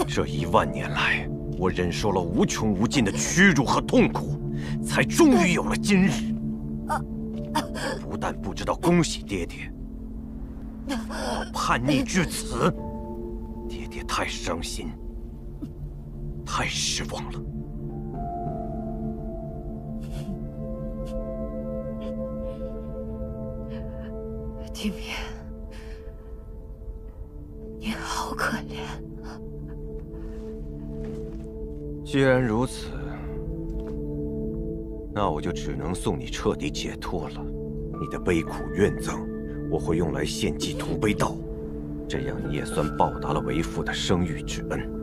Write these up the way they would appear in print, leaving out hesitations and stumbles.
这10000年来，我忍受了无穷无尽的屈辱和痛苦，才终于有了今日。不但不知道恭喜爹爹，我叛逆至此，爹爹太伤心，太失望了。地面，你好可怜。既然如此，那我就只能送你彻底解脱了。你的悲苦怨憎，我会用来献祭屠碑道，这样你也算报答了为父的生育之恩。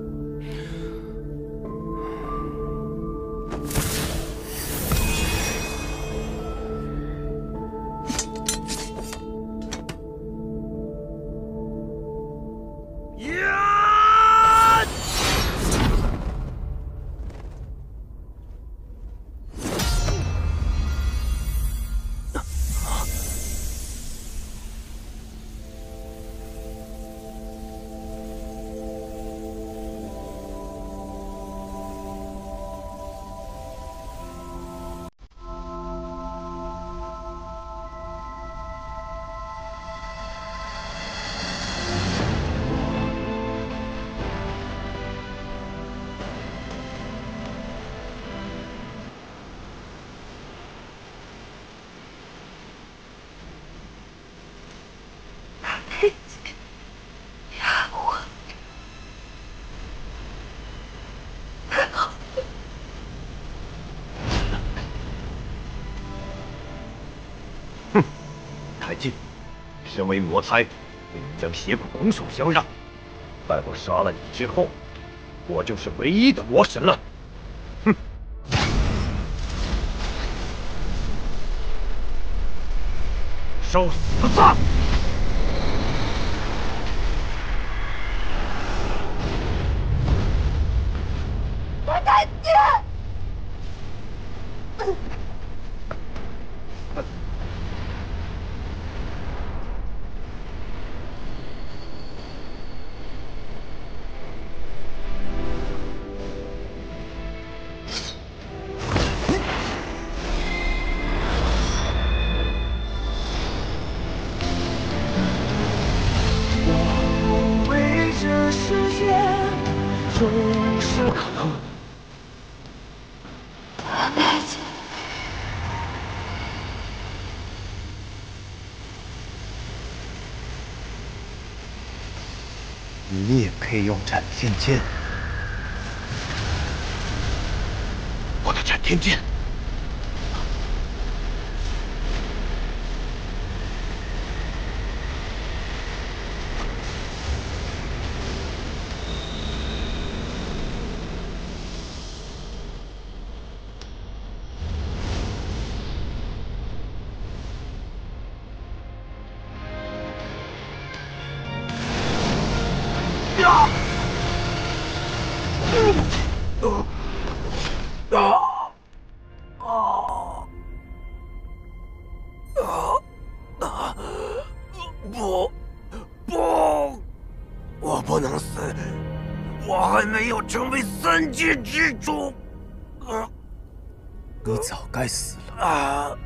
太近！身为魔胎，不能将邪鬼拱手相让。待我杀了你之后，我就是唯一的魔神了。哼！受死吧！太近！你也可以用斩天剑。我的斩天剑。不，我不能死，我还没有成为3界之主。你早该死了。啊！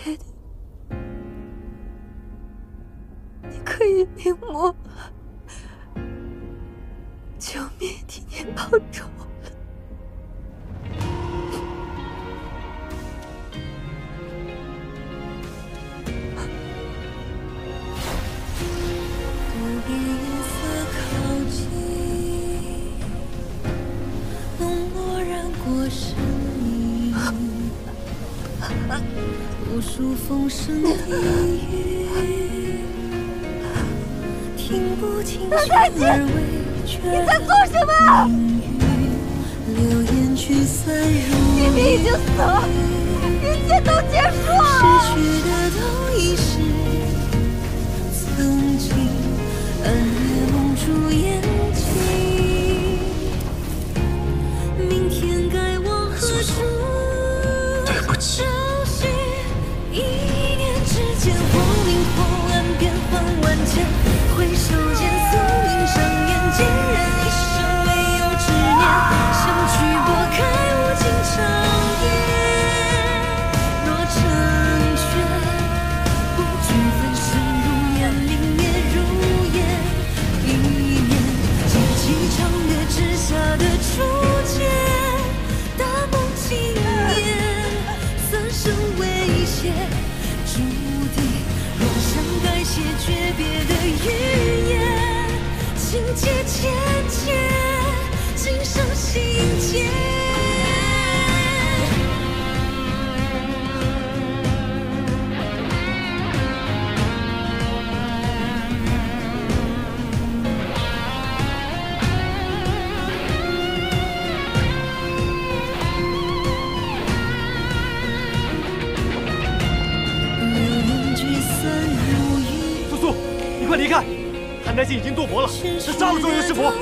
爹爹，你可以令我救灭替你报仇了。渡边夜色靠近，浓墨染过生命。无数风声低语，唐太极，你在做什么？你们已经死了，一切都结束了。逝去的都已是曾经，暗夜蒙住眼睛。明天该往何处？对不起。一念之间，黄明黄岸变幻万千，回首间宿命上演，孑然一生唯有执念，相聚拨开无尽长夜。若成全，不惧粉身如烟，明灭如烟，一念激起长月之下的初见，大梦惊艳，三生为谢。注定若想改写诀别的语言，情节浅浅，今生心间。快离开！谭太清已经堕魔了，他杀了周游师伯。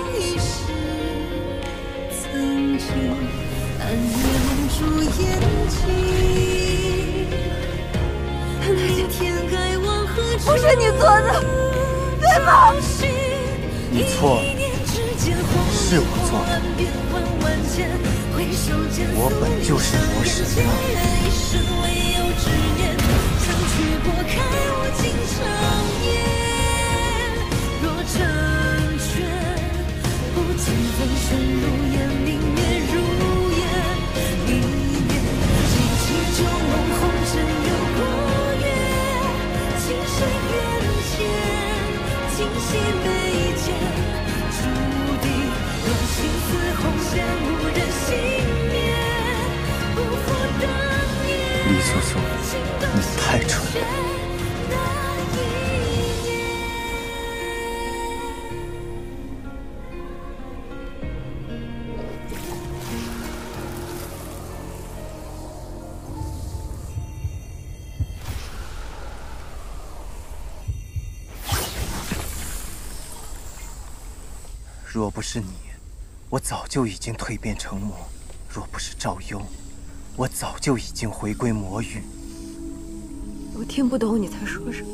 曾经暗夜蒙住眼睛，明天该往何处？不是你做的，对吗？你错了，是我做的。我本就是魔神成全，不计粉身如烟，明灭如烟，一念激起旧梦，红尘有过月，情深缘浅，今夕眉间，注定若心似红线，无人幸免，不负当年。李素素，你太蠢了。若不是你，我早就已经蜕变成魔；若不是赵幽，我早就已经回归魔域。我听不懂你在说什么。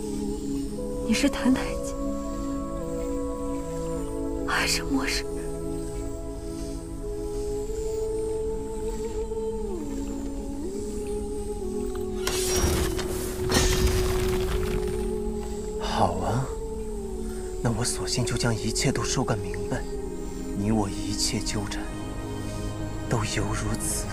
你是谭太极，还是魔神？好啊，那我索性就将一切都说个明白。你我一切纠缠，都犹如此物。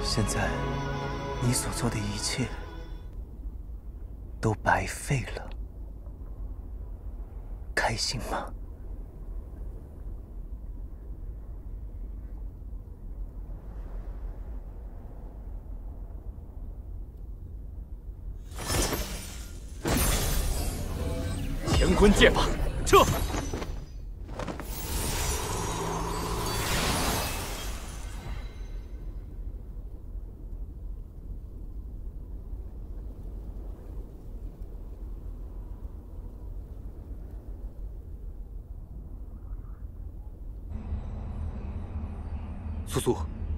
现在，你所做的一切都白费了，开心吗？乾坤剑法，撤！苏苏，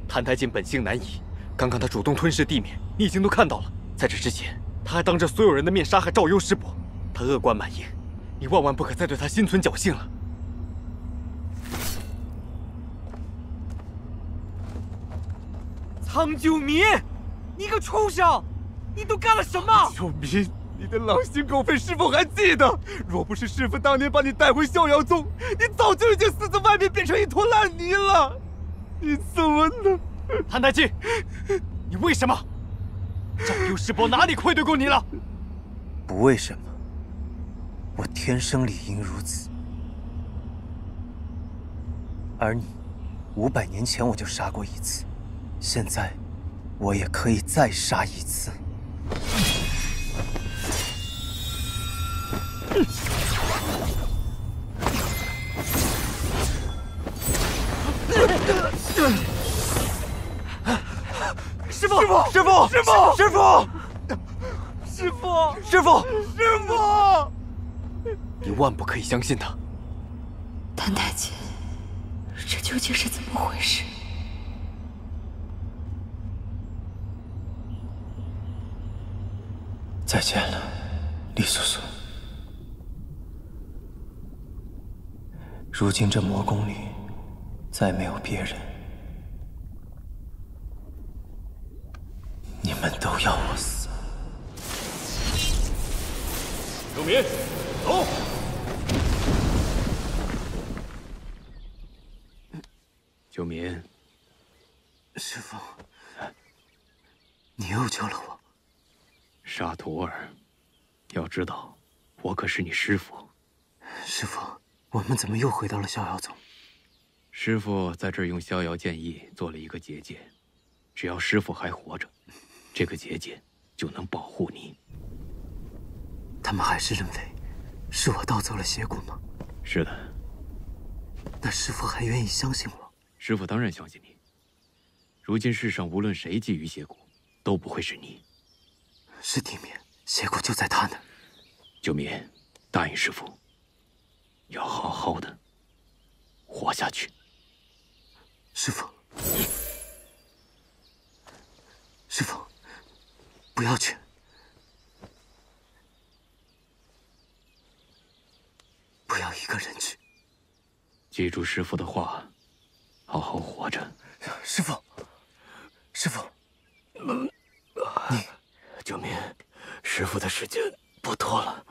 谭太进本性难移，刚刚他主动吞噬地面，你已经都看到了。在这之前，他还当着所有人的面杀害赵幽师伯，他恶贯满盈，你万万不可再对他心存侥幸了。苍九民，你个畜生，你都干了什么？九民，你的狼心狗肺是否还记得？若不是师父当年把你带回逍遥宗，你早就已经死在外面，变成一坨烂泥了。你怎么能？谭太纪，你为什么？赵幽师伯哪里愧对过你了？不为什么，我天生理应如此。而你，500年前我就杀过一次，现在我也可以再杀一次。师傅，师傅，师傅，师傅，师傅，师傅，师傅！你万不可以相信他。谭太监，这究竟是怎么回事？再见了，李素素。如今这魔宫里再没有别人，你们都要我死。周民，走！九民，师父，你又救了我。沙图尔，要知道，我可是你师父。师父，我们怎么又回到了逍遥宗？师父在这儿用逍遥剑意做了一个结界，只要师父还活着，这个结界就能保护你。他们还是认为是我盗走了邪骨吗？是的。那师父还愿意相信我？师父当然相信你。如今世上无论谁觊觎邪骨，都不会是你。是地面，邪骨就在他那儿。九民，答应师父，要好好的活下去。师父，师父，不要去。不要一个人去。记住师父的话，好好活着。师父，师父，你，九民，师父的时间不多了。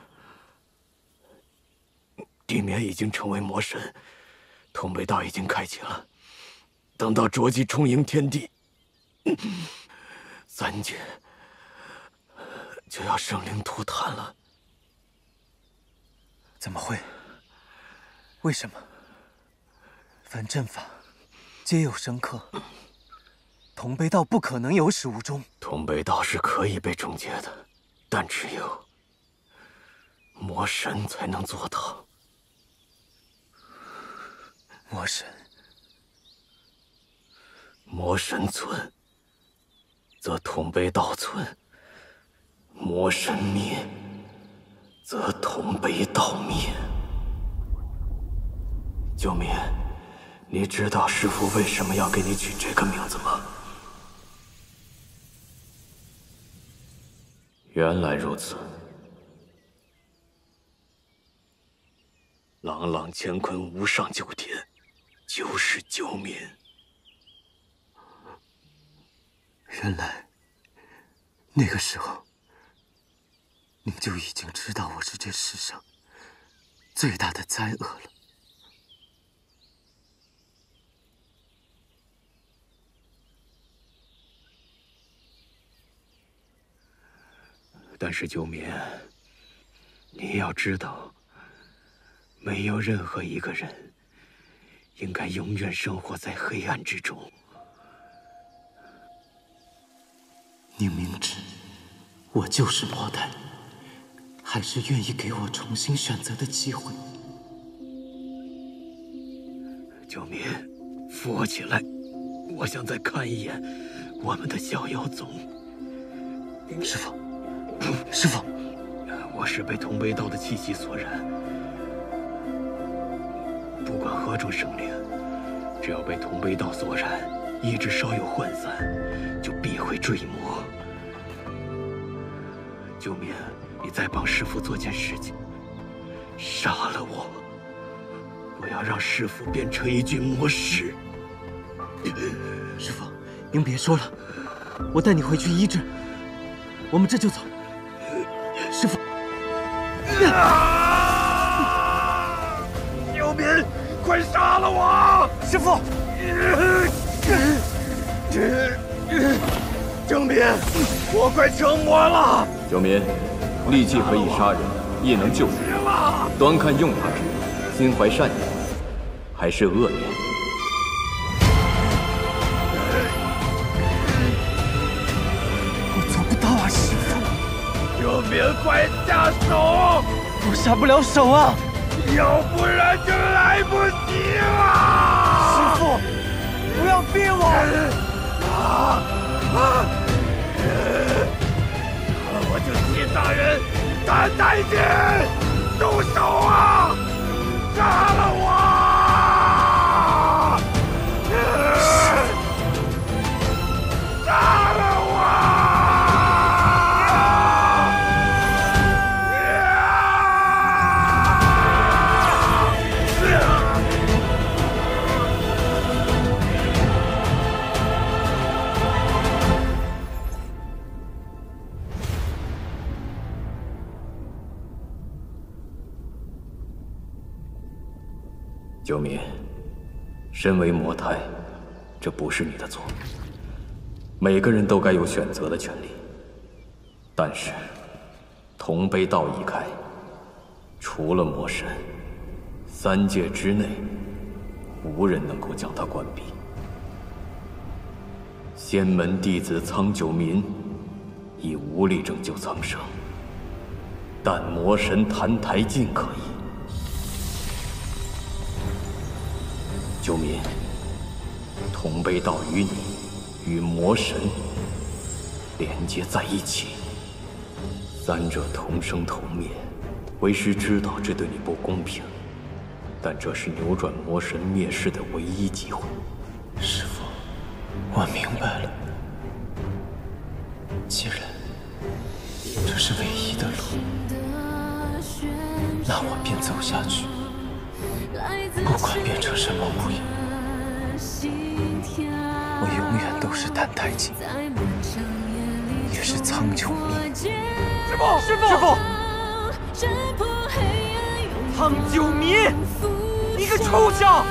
地面已经成为魔神，通北道已经开启了。等到浊气充盈天地，3界就要生灵涂炭了。怎么会？为什么？凡阵法皆有生克，通北道不可能有始无终。通北道是可以被终结的，但只有魔神才能做到。魔神，魔神存，则通北道存；魔神灭，则通北道灭。九民，你知道师父为什么要给你取这个名字吗？原来如此。朗朗乾坤，无上九天，就是九民。原来那个时候，您就已经知道我是这世上最大的灾厄了。但是九民，你要知道，没有任何一个人应该永远生活在黑暗之中。您明知我就是魔胎，还是愿意给我重新选择的机会。九民，扶我起来，我想再看一眼我们的逍遥宗。师父，师父，我是被通北道的气息所染，不管何种生灵，只要被通北道所染，意志稍有涣散，就必会坠魔。九民，你再帮师父做件事情，杀了我，我要让师父变成一具魔尸。师父，您别说了，我带你回去医治。我们这就走。师父，九民，快杀了我！师父，正民，我快成魔了！九民，利器可以杀人，亦能救人，端看用它之人心怀善念，还是恶念。我做不到啊，师父。正民，快下手！我下不了手啊！要不然就来不及了！师父，不要逼我！我就替大人担待见，动手啊！杀了我！杀了我！九民，身为魔胎，这不是你的错。每个人都该有选择的权利。但是，同悲道已开，除了魔神，3界之内，无人能够将它关闭。仙门弟子苍九民已无力拯救苍生，但魔神澹台烬可以。九民，同悲道与你与魔神连接在一起，3者同生同灭。为师知道这对你不公平，但这是扭转魔神灭世的唯一机会。师父，我明白了。既然这是唯一的路，那我便走下去。不管变成什么模样，我永远都是澹台烬，也是苍九民。师父，师父，苍九民，你个畜生！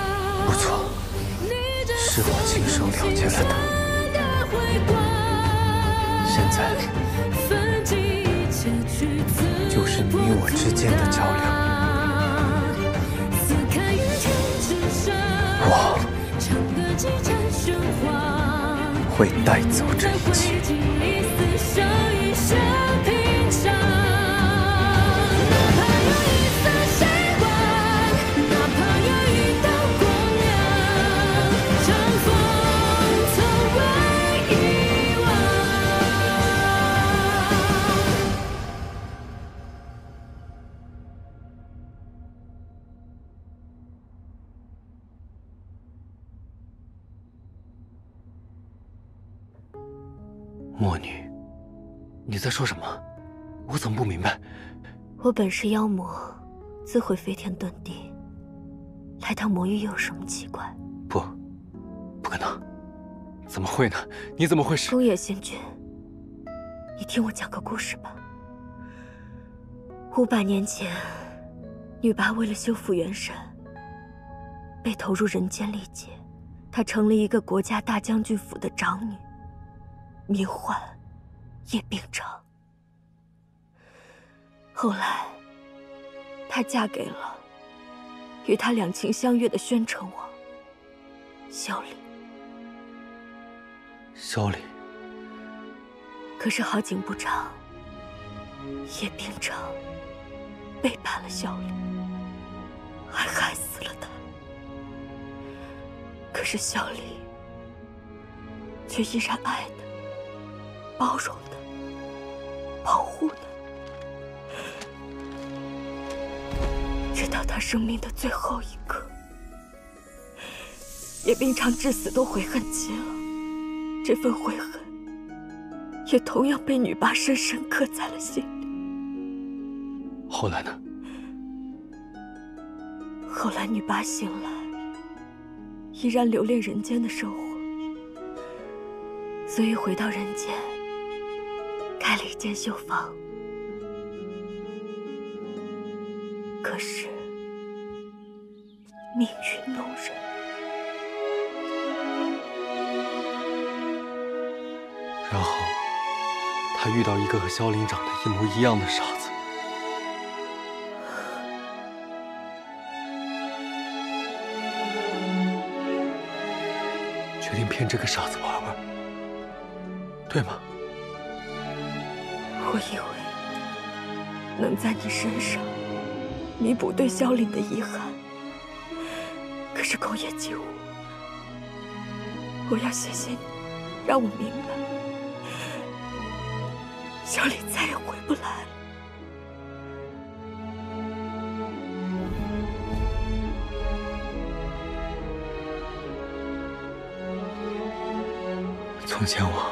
不错，是我亲手了结了他。现在就是你我之间的较量。我会带走这一切。魔女，你在说什么？我怎么不明白？我本是妖魔，自会飞天遁地，来当魔域又有什么奇怪？不可能，怎么会呢？你怎么会是？宫野仙君，你听我讲个故事吧。500年前，女娲为了修复元神，被投入人间历劫，她成了一个国家大将军府的长女。名唤叶秉成。后来，她嫁给了与她两情相悦的宣城王萧离。萧离。可是好景不长，叶秉成背叛了萧离，还害死了他。可是萧离却依然爱他，包容的，保护的，直到他生命的最后一刻。叶秉成至死都悔恨极了，这份悔恨也同样被女娲深深刻在了心里。后来呢？后来女娲醒来，依然留恋人间的生活，所以回到人间，开了一间绣坊。可是命运弄人，他遇到一个和萧林长得一模一样的傻子，决定骗这个傻子玩玩，对吗？我以为能在你身上弥补对萧林的遗憾，可是狗野姬武，我要谢谢你，让我明白，萧林再也回不来了。从前我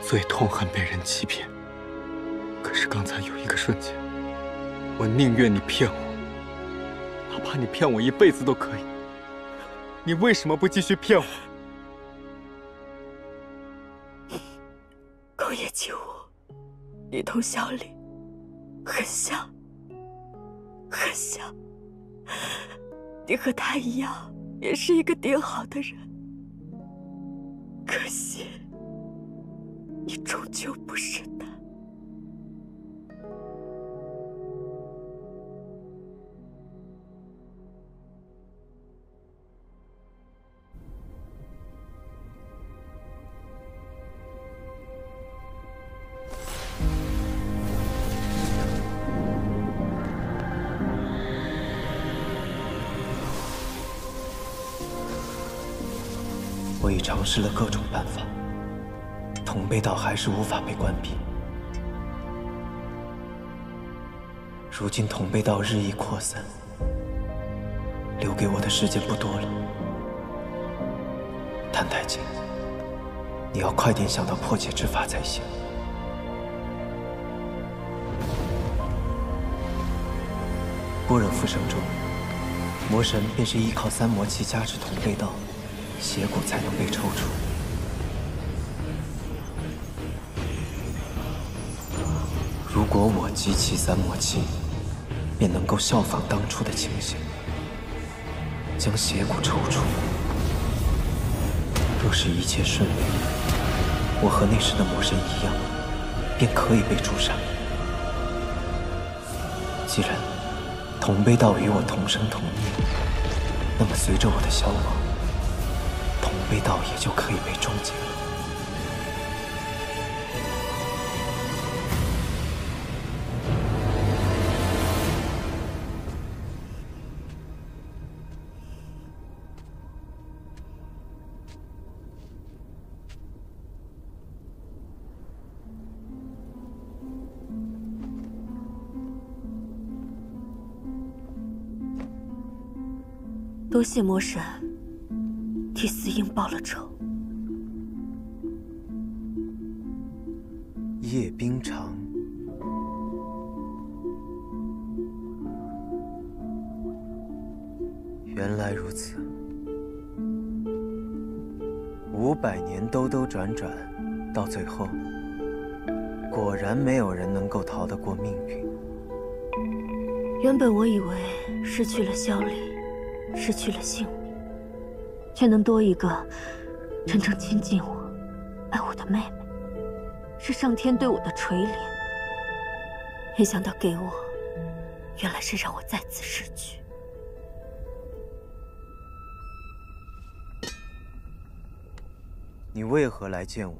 最痛恨被人欺骗，可是刚才有一个瞬间，我宁愿你骗我，哪怕你骗我一辈子都可以。你为什么不继续骗我？狗野姬武，你同萧林很像，很像。你和他一样，也是一个顶好的人。可惜，你终究不是他。我已尝试了各种办法，同辈道还是无法被关闭。如今同辈道日益扩散，留给我的时间不多了。谭太监，你要快点想到破解之法才行。般若复生中，魔神便是依靠三魔气加持同辈道，邪骨才能被抽出。如果我集齐三魔气，便能够效仿当初的情形，将邪骨抽出。若是一切顺利，我和那时的魔神一样，便可以被诛杀。既然同辈道与我同生同灭，那么随着我的消亡，同辈道也就可以被终结了。多谢魔神替司鹰报了仇。夜冰长，原来如此。500年兜兜转转，到最后，果然没有人能够逃得过命运。原本我以为失去了萧离，失去了性命，却能多一个真正亲近我、爱我的妹妹，是上天对我的垂怜。没想到给我，原来是让我再次失去。你为何来见我？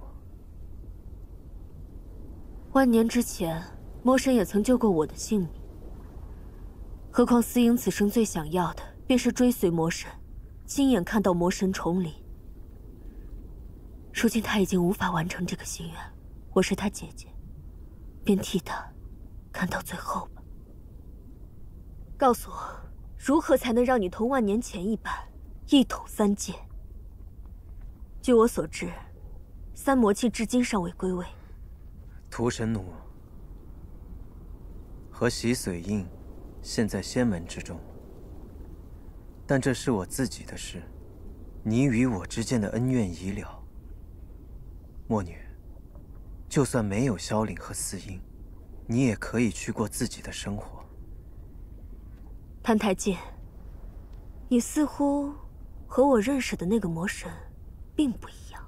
万年之前，魔神也曾救过我的性命。何况司鹰此生最想要的，便是追随魔神，亲眼看到魔神重临。如今他已经无法完成这个心愿，我是他姐姐，便替他看到最后吧。告诉我，如何才能让你同万年前一般，一统三界？据我所知，三魔气至今尚未归位。屠神弩和洗髓印现在仙门之中，但这是我自己的事，你与我之间的恩怨已了。墨女，就算没有萧凛和司鹰，你也可以去过自己的生活。谭台烬，你似乎和我认识的那个魔神并不一样。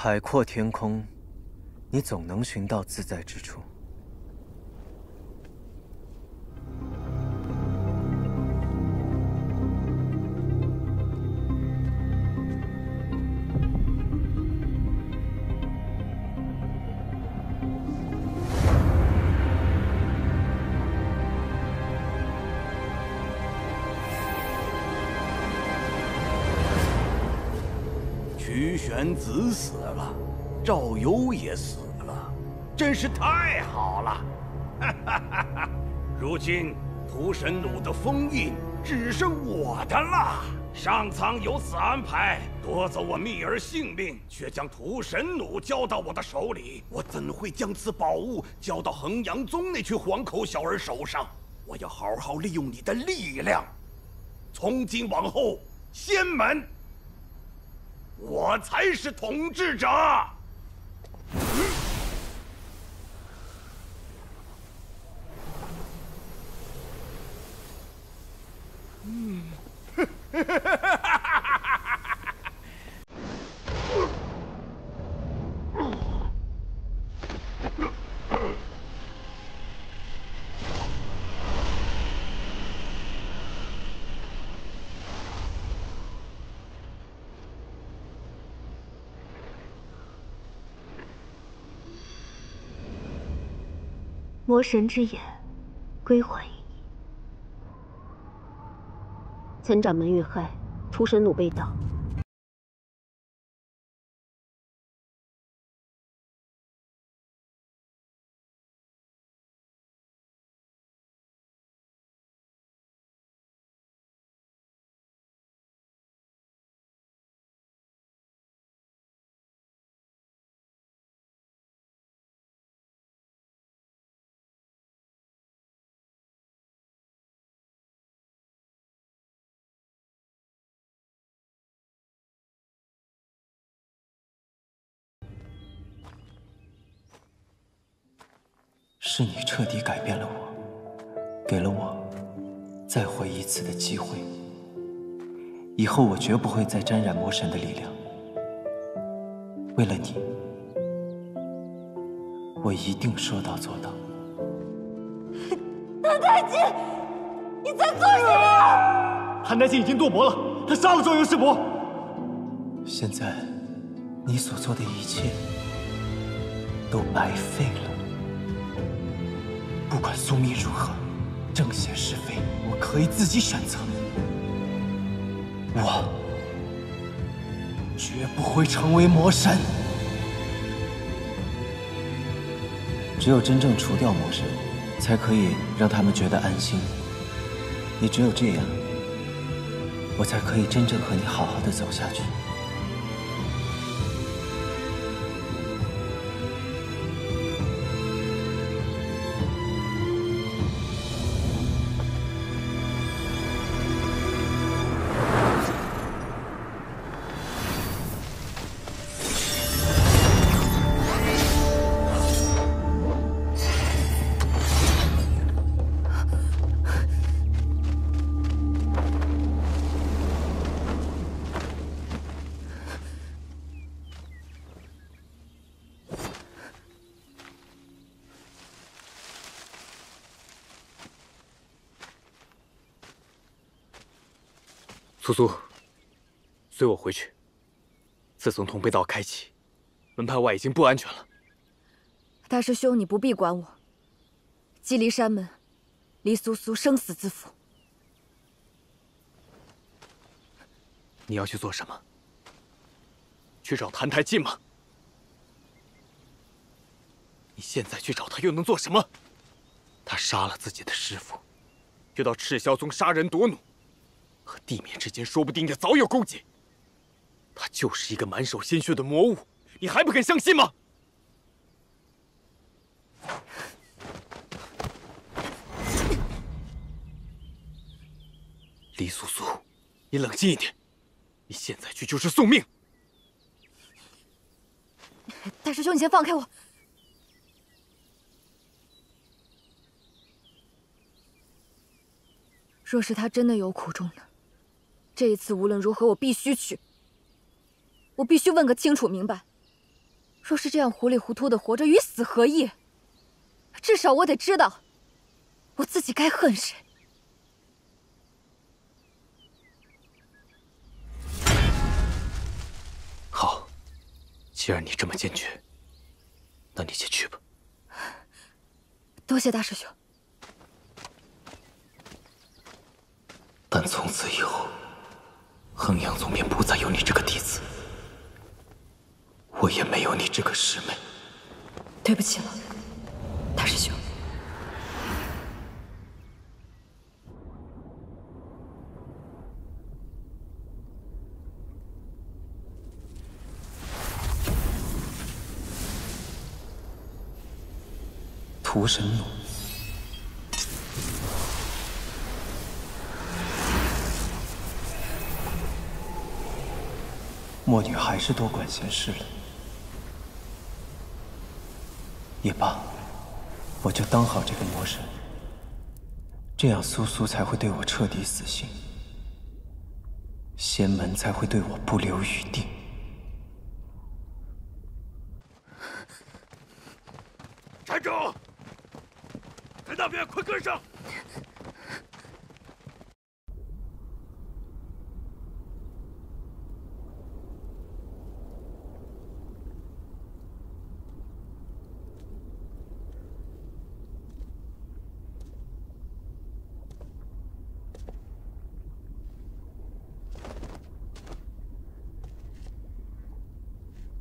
海阔天空，你总能寻到自在之处。曲玄子死了，赵游也死了，真是太好了！如今屠神弩的封印只剩我的了。上苍有此安排，夺走我蜜儿性命，却将屠神弩交到我的手里，我怎会将此宝物交到衡阳宗那群黄口小儿手上？我要好好利用你的力量。从今往后，仙门，我才是统治者。魔神之眼，归还于你。前掌门遇害，屠神弩被盗。是你彻底改变了我，给了我再活一次的机会。以后我绝不会再沾染魔神的力量。为了你，我一定说到做到。谭太极，你在做什么？谭太极已经堕魔了，他杀了庄游师伯。现在，你所做的一切都白费了。不管宿命如何，正邪是非，我可以自己选择。我绝不会成为魔神。只有真正除掉魔神，才可以让他们觉得安心。也只有这样，我才可以真正和你好好的走下去。苏苏，随我回去。自从通背道开启，门派外已经不安全了。大师兄，你不必管我。击离山门，离苏苏生死自负。你要去做什么？去找谭太进吗？你现在去找他又能做什么？他杀了自己的师父，又到赤霄宗杀人夺弩。和地面之间说不定也早有勾结，他就是一个满手鲜血的魔物，你还不肯相信吗？李苏苏，你冷静一点，你现在去就是送命。大师兄，你先放开我。若是他真的有苦衷呢？这一次无论如何，我必须去。我必须问个清楚明白，若是这样糊里糊涂的活着，与死何异？至少我得知道，我自己该恨谁。好，既然你这么坚决，那你先去吧。多谢大师兄。但从此以后，衡阳宗便不再有你这个弟子，我也没有你这个师妹。对不起了，大师兄。屠神弩。墨女还是多管闲事了。也罢，我就当好这个魔神，这样苏苏才会对我彻底死心，仙门才会对我不留余地。站住！在那边，快跟上！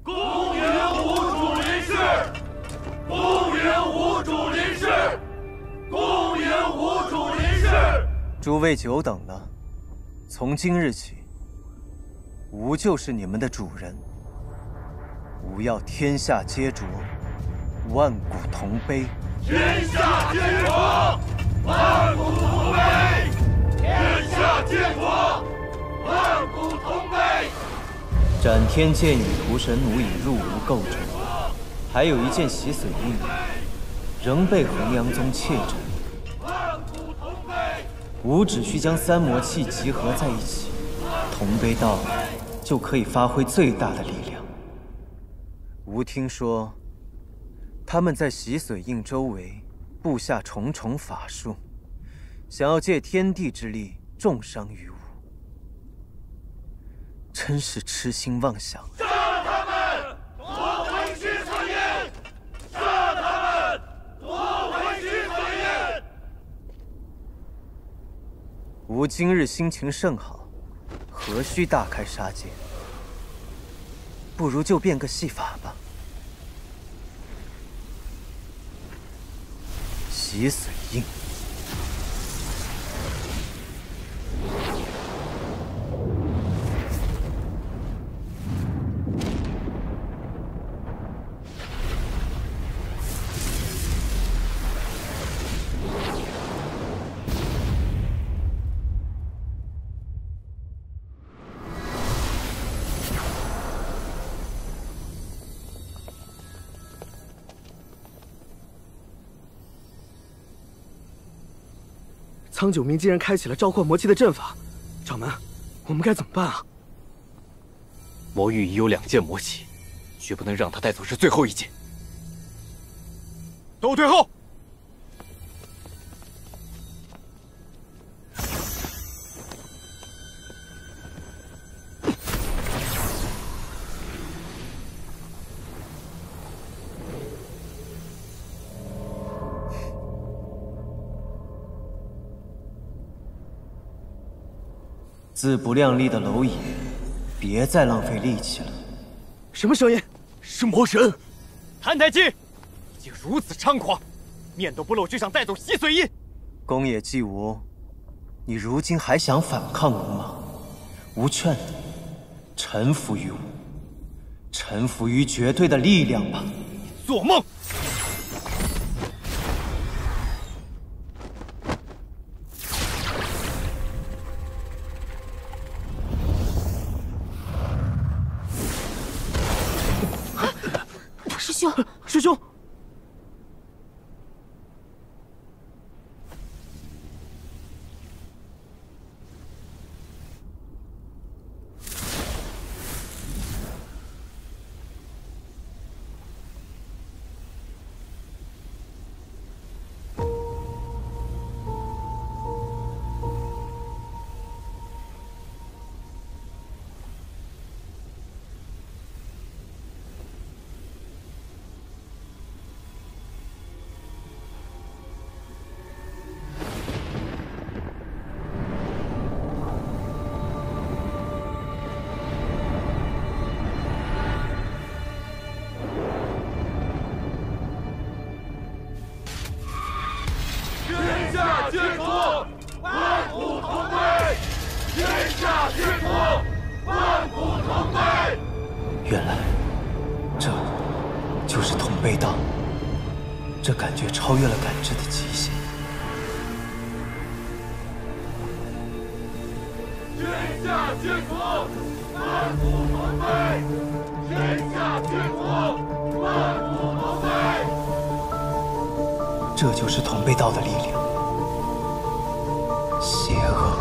公园无主临事，公园无主临事，公园无主临事。诸位久等了，从今日起，吾就是你们的主人。吾要天下皆浊，万古同悲。天下皆浊，万古同悲。天下皆浊，万古同悲。斩天剑与屠神弩已入吾彀中，还有一件洗髓印，仍被衡阳宗窃着。吾只需将三魔器集合在一起，同悲到来，就可以发挥最大的力量。吾听说，他们在洗髓印周围布下重重法术，想要借天地之力重伤于吾。真是痴心妄想！杀他们，夺回洗髓印！杀他们，夺回洗髓印！吾今日心情甚好，何须大开杀戒？不如就变个戏法吧。洗髓印。苍九明竟然开启了召唤魔器的阵法，掌门，我们该怎么办啊？魔域已有2件魔器，绝不能让他带走这最后1件。都退后！自不量力的蝼蚁，别再浪费力气了。什么声音？是魔神！谭台基，你竟如此猖狂，面都不露就想带走洗髓印！宫野纪无，你如今还想反抗吾吗？吾劝你臣服于吾，臣服于绝对的力量吧。做梦！师兄，师兄，天下血统，万古同悲。原来，这就是同辈道。这感觉超越了感知的极限。天下血统，万古同悲。天下血统，万古同悲。这就是同辈道的力量。邪恶。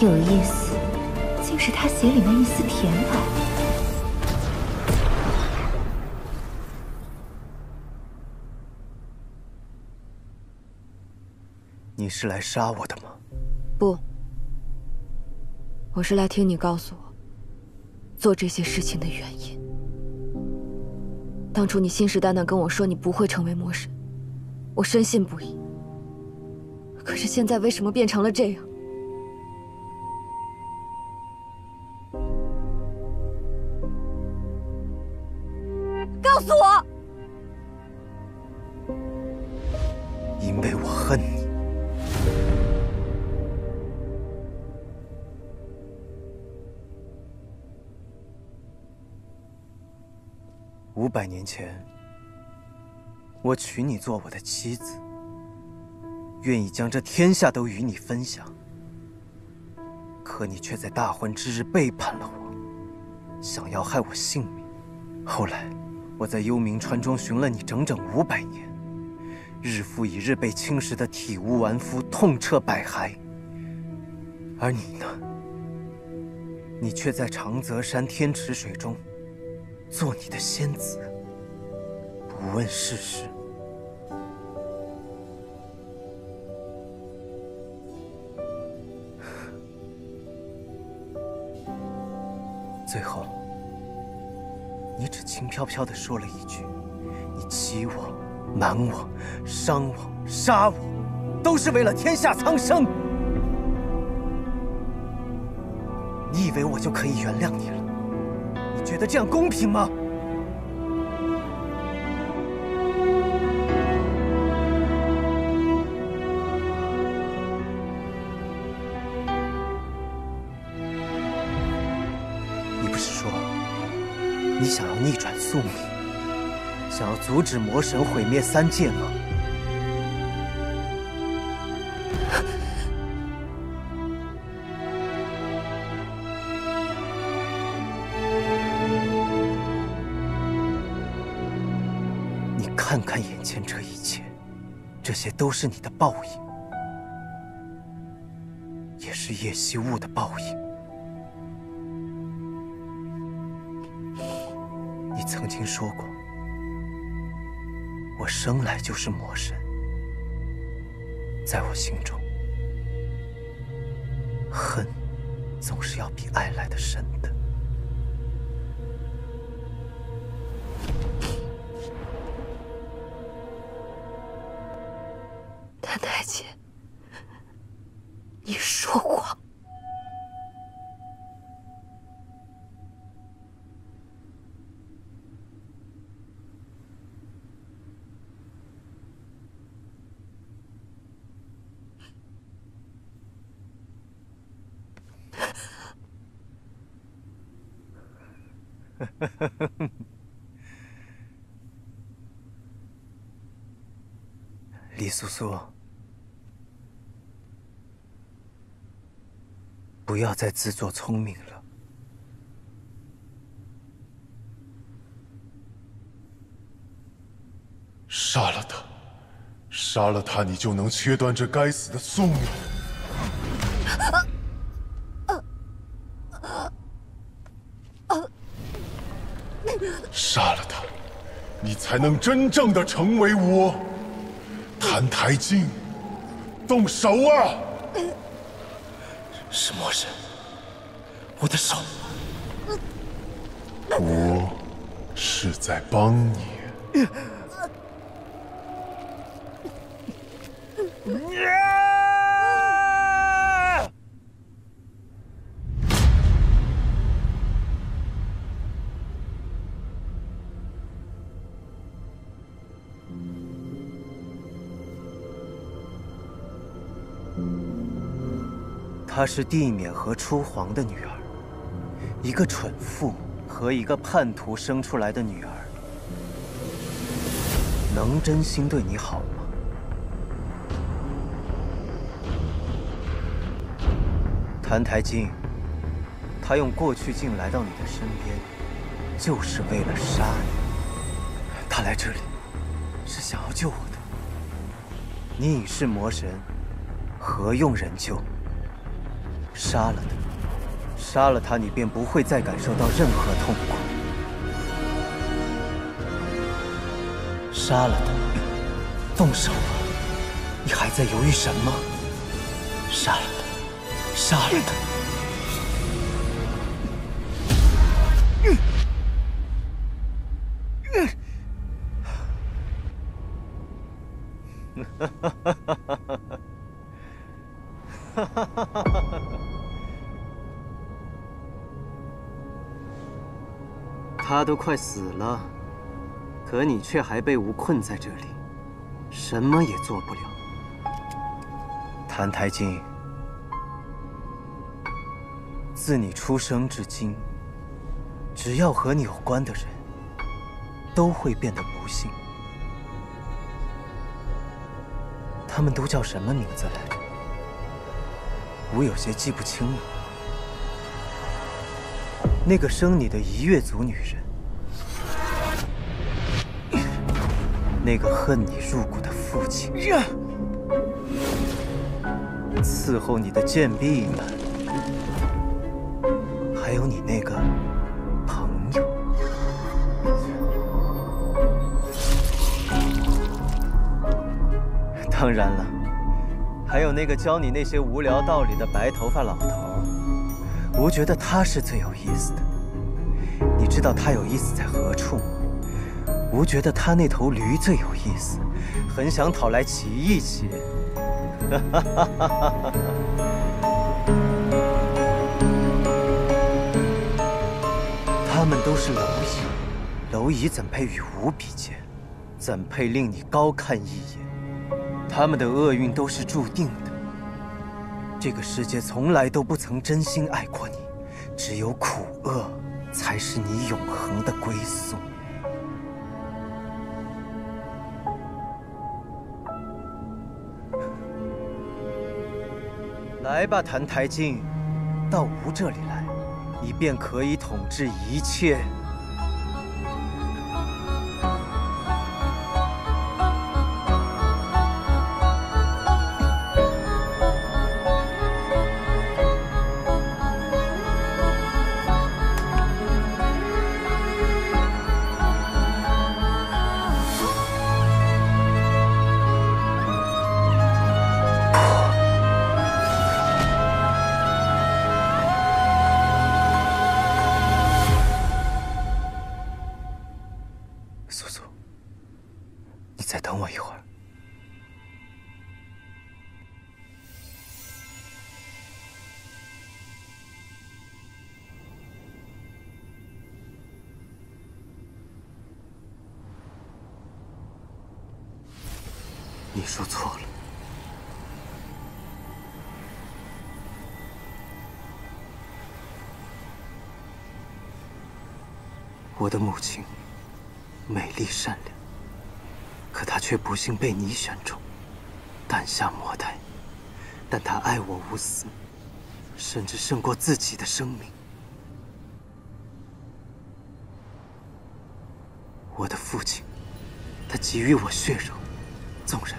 有意思，竟是他血里那一丝甜爱。你是来杀我的吗？不，我是来听你告诉我做这些事情的原因。当初你信誓旦旦跟我说你不会成为魔神，我深信不疑。可是现在为什么变成了这样？ 告诉我，因为我恨你。500年前，我娶你做我的妻子，愿意将这天下都与你分享。可你却在大婚之日背叛了我，想要害我性命。后来。 我在幽冥川中寻了你整整500年，日复一日被侵蚀的体无完肤，痛彻百骸。而你呢？你却在长泽山天池水中做你的仙子，不问世事。最后。 你只轻飘飘地说了一句：“你欺我、瞒我、伤我、杀我，都是为了天下苍生。”你以为我就可以原谅你了？你觉得这样公平吗？你不是说？ 你想要逆转宿命，想要阻止魔神毁灭3界吗？你看看眼前这一切，这些都是你的报应，也是叶惜雾的报应。 你曾经说过，我生来就是魔神。在我心中，恨总是要比爱来的深的。太太姐，你说谎。 李苏苏，不要再自作聪明了。杀了他，杀了他，你就能切断这该死的宿命。杀了他，你才能真正的成为我。澹台烬，动手啊！是魔神，我的手。我是在帮你。她是帝冕和初皇的女儿，一个蠢妇和一个叛徒生出来的女儿，能真心对你好吗？澹台烬，他用过去镜来到你的身边，就是为了杀你。他来这里是想要救我的。你已是魔神，何用人救？杀了他，杀了他，你便不会再感受到任何痛苦。杀了他，动手啊！你还在犹豫什么？杀了他，杀了他！他都快死了，可你却还被吾困在这里，什么也做不了。澹台烬，自你出生至今，只要和你有关的人，都会变得不幸。他们都叫什么名字来着？吾有些记不清了。那个生你的夷越族女人，那个恨你入骨的父亲，伺候你的贱婢们，还有你那个朋友。当然了，还有那个教你那些无聊道理的白头发老头。吾觉得他是最有意思的。你知道他有意思在何处吗？吾觉得他那头驴最有意思，很想讨来骑一骑。他们都是蝼蚁，蝼蚁怎配与吾比肩？怎配令你高看一眼？他们的厄运都是注定的。这个世界从来都不曾真心爱过你，只有苦厄才是你永恒的归宿。来吧，澹台烬，到吾这里来，你便可以统治一切。苏苏，你再等我一会儿。你说错了。我的母亲美丽善良，可她却不幸被你选中，诞下魔胎。但她爱我无私，甚至胜过自己的生命。我的父亲他给予我血肉，纵然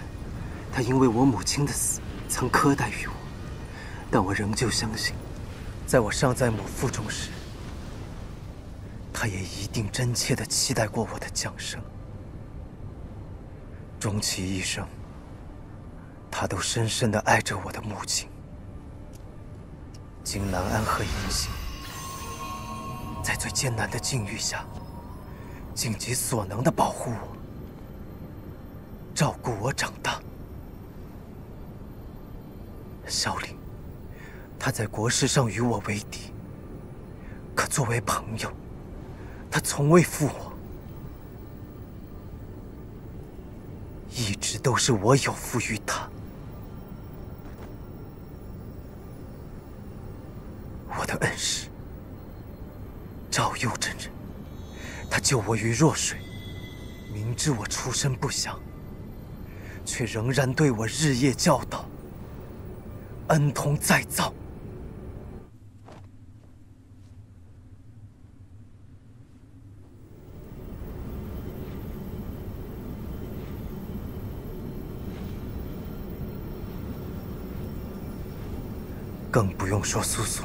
他因为我母亲的死曾苛待于我，但我仍旧相信，在我尚在母腹中时，他也一定真切地期待过我的降生。终其一生，他都深深地爱着我的母亲。金兰安和银杏，在最艰难的境遇下，尽己所能地保护我，照顾我长大。萧凌，他在国事上与我为敌，可作为朋友，他从未负我，一直都是我有负于他。我的恩师赵佑真人，他救我于弱水，明知我出身不详，却仍然对我日夜教导，恩同再造。更不用说苏苏。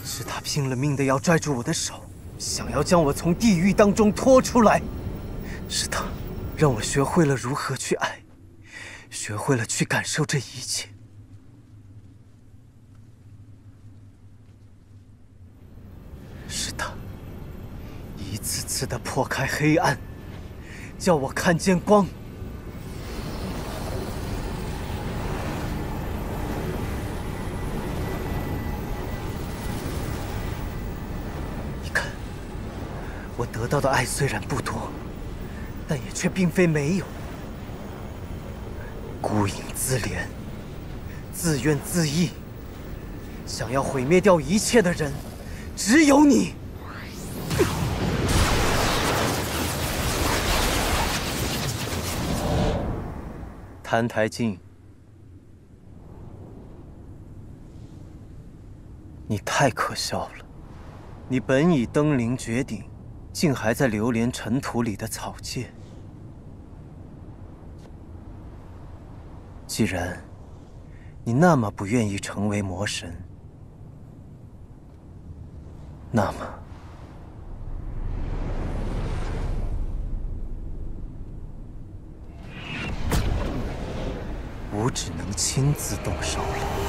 是他拼了命的要拽住我的手，想要将我从地狱当中拖出来。是他让我学会了如何去爱，学会了去感受这一切。是他一次次的破开黑暗，叫我看见光。你看，我得到的爱虽然不多，但也却并非没有。孤影自怜，自怨自艾，想要毁灭掉一切的人，只有你。澹台烬，你太可笑了！你本已登临绝顶，竟还在流连尘土里的草芥。既然你那么不愿意成为魔神，那么我只能亲自动手了。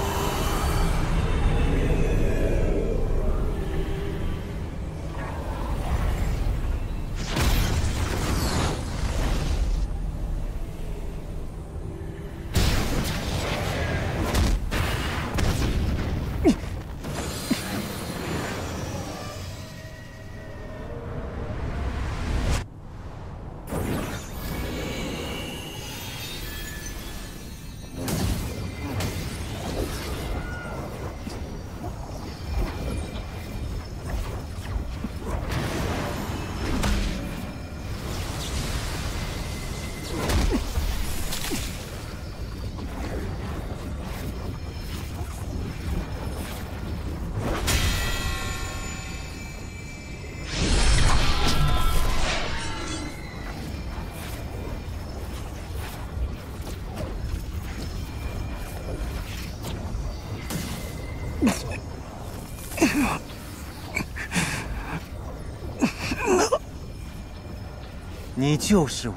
你就是我，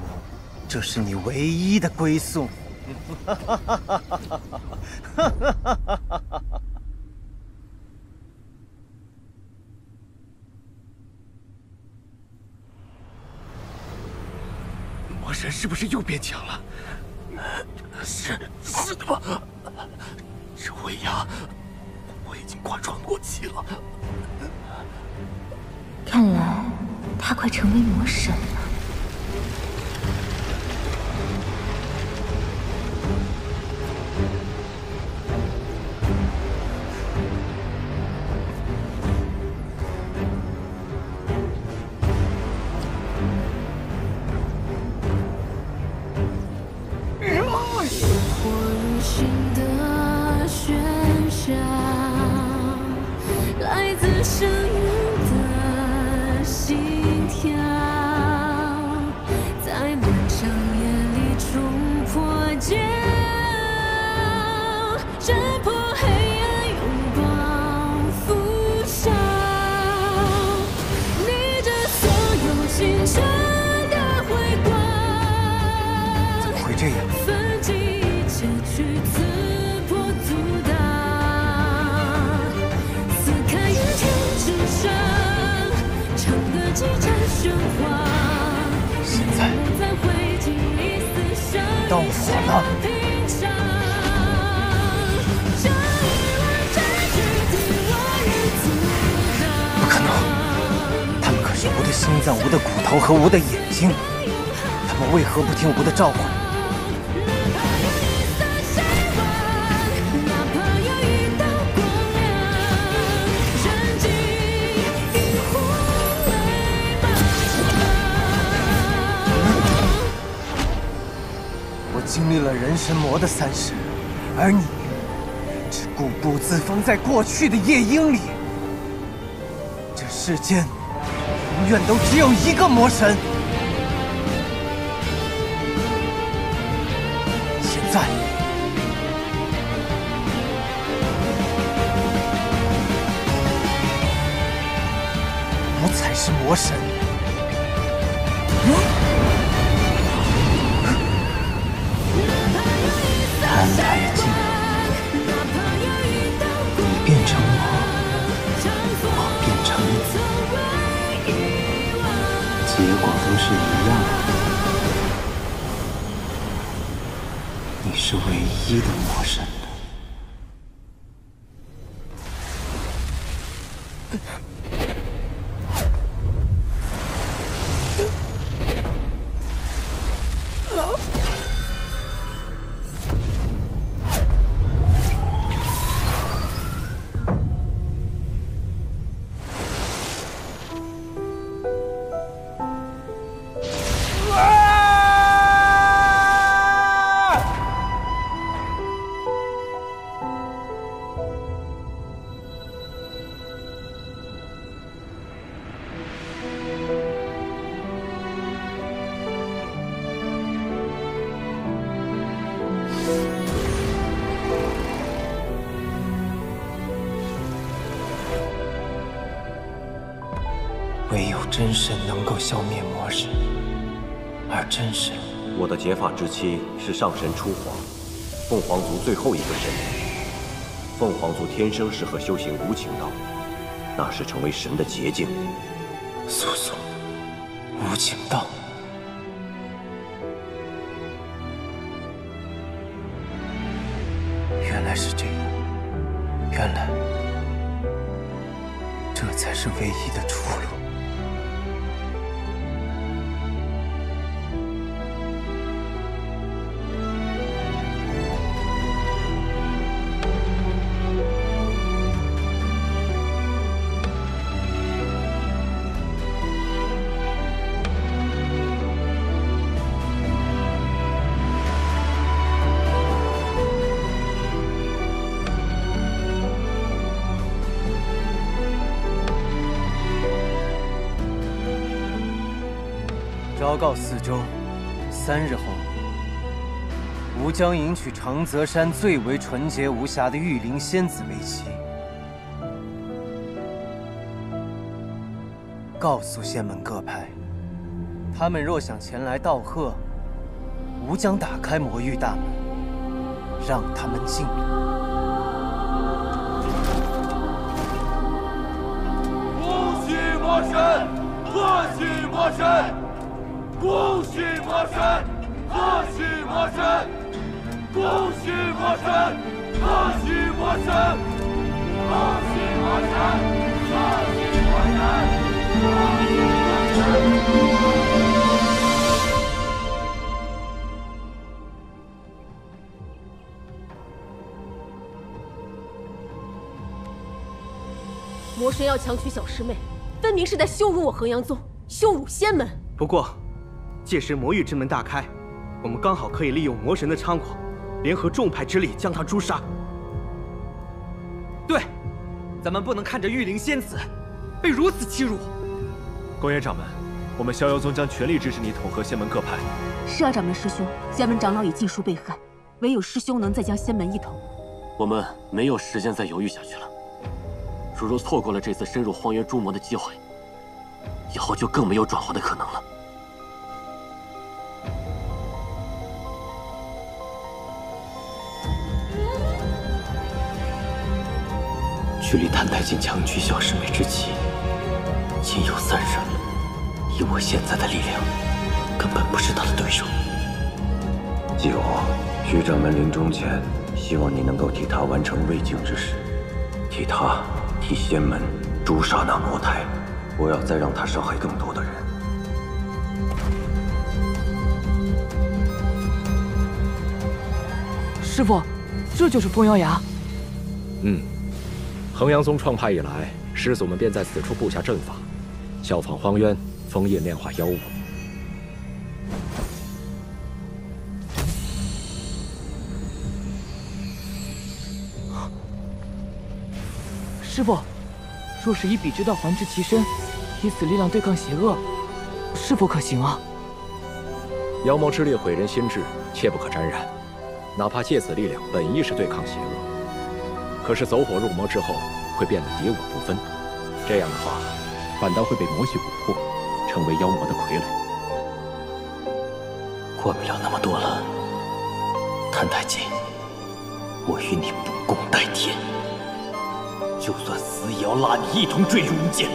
这是你唯一的归宿。魔神是不是又变强了？是的吧？这威压，我已经跨穿魔气了。看来他快成为魔神了。火如心的喧嚣，相拥的心跳，在漫长夜里冲破煎熬，挣破黑暗，拥抱腐朽，逆着所有星辰的辉光，怎么会这样？奋起一切去刺破阻挡，撕开云天之上，唱歌激战喧哗。现在到我了。不可能，他们可是吾的心脏、吾的骨头和吾的眼睛，他们为何不听吾的召唤？经历了人神魔的3世，而你只固步自封在过去的夜莺里。这世间永远都只有一个魔神。现在，我才是魔神。安太静，你变成我变成你，结果都是一样的。你是唯一的魔神。唯有真神能够消灭魔神，而真神，我的结发之妻是上神初皇，凤凰族最后一个神。凤凰族天生适合修行无情道，那是成为神的捷径。素素，无情道。原来是这样，原来这才是唯一的出路。昭告四周，3日后，吾将迎娶长泽山最为纯洁无瑕的玉灵仙子为妻。告诉仙门各派，他们若想前来道贺，吾将打开魔域大门，让他们进来。恭喜魔神，贺喜魔神！恭喜魔神，贺喜魔神！恭喜魔神，贺喜魔神！恭喜魔神，贺喜魔神！贺喜魔神！魔神要强娶小师妹，分明是在羞辱我衡阳宗，羞辱仙门。不过，届时魔域之门大开，我们刚好可以利用魔神的猖狂，联合众派之力将他诛杀。对，咱们不能看着玉灵仙子被如此欺辱。公爷掌门，我们逍遥宗将全力支持你统合仙门各派。是啊，掌门师兄，仙门长老已尽数被害，唯有师兄能再将仙门一统。我们没有时间再犹豫下去了。如若错过了这次深入荒原诛魔的机会，以后就更没有转化的可能了。距离谭太进强取小师妹之期，仅有3日。以我现在的力量，根本不是他的对手。9，徐掌门临终前，希望你能够替他完成未竟之事，替仙门诛杀那魔胎，不要再让他伤害更多的人。师傅，这就是风妖崖。衡阳宗创派以来，师祖们便在此处布下阵法，效仿荒渊，封印炼化妖物。师傅，若是以彼之道还治其身，以此力量对抗邪恶，是否可行啊？妖魔之力毁人心智，切不可沾染。哪怕借此力量本意是对抗邪恶，可是走火入魔之后，会变得敌我不分。这样的话，反倒会被魔气蛊惑，成为妖魔的傀儡。管不了那么多了，谭太进，我与你不共戴天，就算死也要拉你一同坠入无间。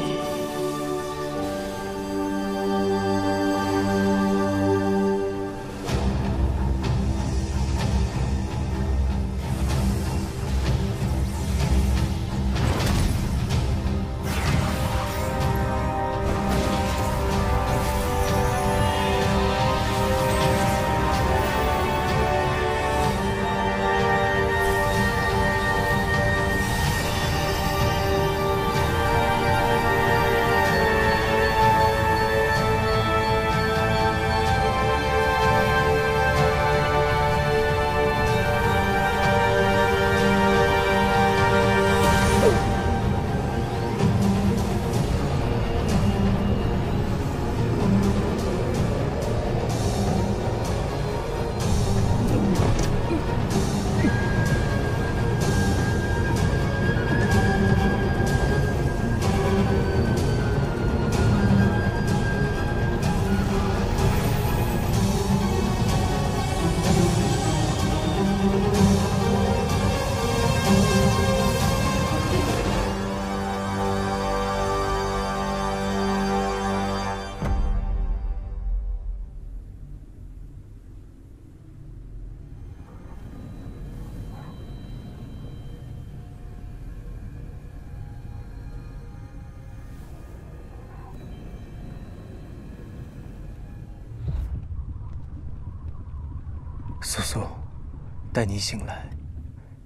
苏苏，待你醒来，